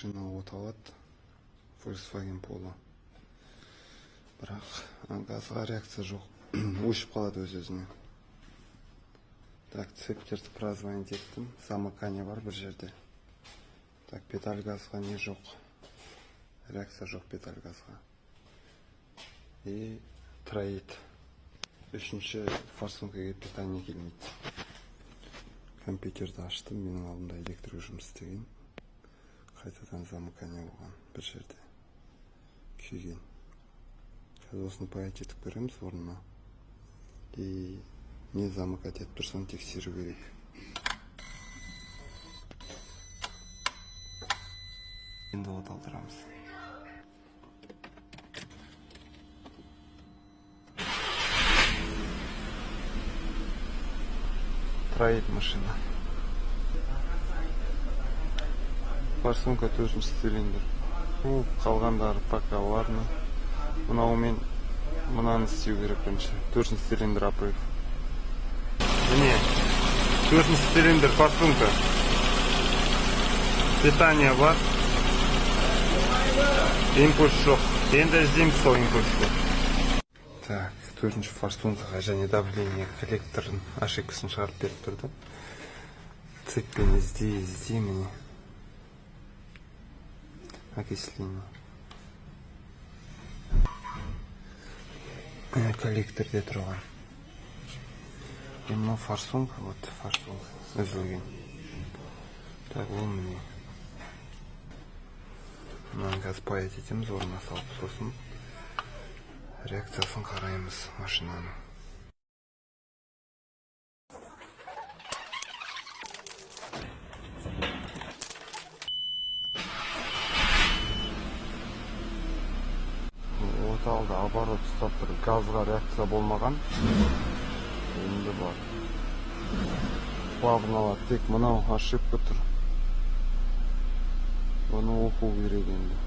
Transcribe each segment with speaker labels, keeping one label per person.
Speaker 1: машина от алады, Volkswagen Polo. Бірақ газға реакция жоқ, өшіп қалады өз-өзіне. Так, цептерді прозвонить еттім, замыкание бар бір жерде. Так, педаль газға не жоқ, реакция жоқ педаль газға. И троит. Үшінші форсункаға питание келмейді. Компьютерді аштым, менің алдымда электрик жұмыс істеген. Қайтадан замыкание болған бір жерде. Күйген. Қазір осыны паять етіп көреміз орнына. И не замыкать етіп тұрсам тексеру керек. Енді от алдырамыз. Троит машина. Форсунка 4-ші цилиндр. Қалғандары пока ладно. Мынаумен мынаны істеу керек бірінші. 4-ші цилиндр апрыв. Міне 4-ші цилиндр форсунка. Питание бар. Импульс жоқ. Енді іздейміз сол импульсты. Так, 4-ші форсункаға және давление коллекторын ошибкасын шығарып беріп тұрды. Цеппен іздей міне. Окисление. Коллекторде тұрған. Мына форсунка, вот форсунка үзілген. Так, ол міне. Мынаны қазір паять етеміз, орнына салып сосын реакциясын қараймыз машинаның. Оталды оборот ұстап тұр, газға реакция болмаған. Енді бар. Плавналады, тек мынау ошибка тұр. Оны оқу керек енді.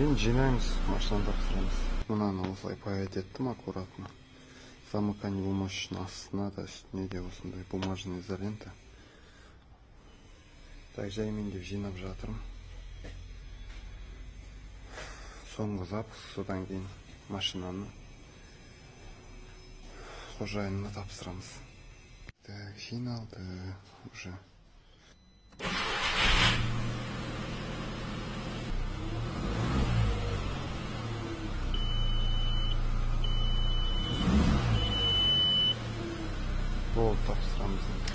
Speaker 1: Енді жинаймыз, машинаны тапсырамыз. Мынаны осылай паять еттім аккуратно. Замыкание бумажечный астына да үстіне де осындай бумажный изолента. Так, жаймен деп жинап жатырмын. Соңғы запуск, содан кейін машинаны қожайынына тапсырамыз. Так, жиналды уже. Болды, тапсырамыз енді.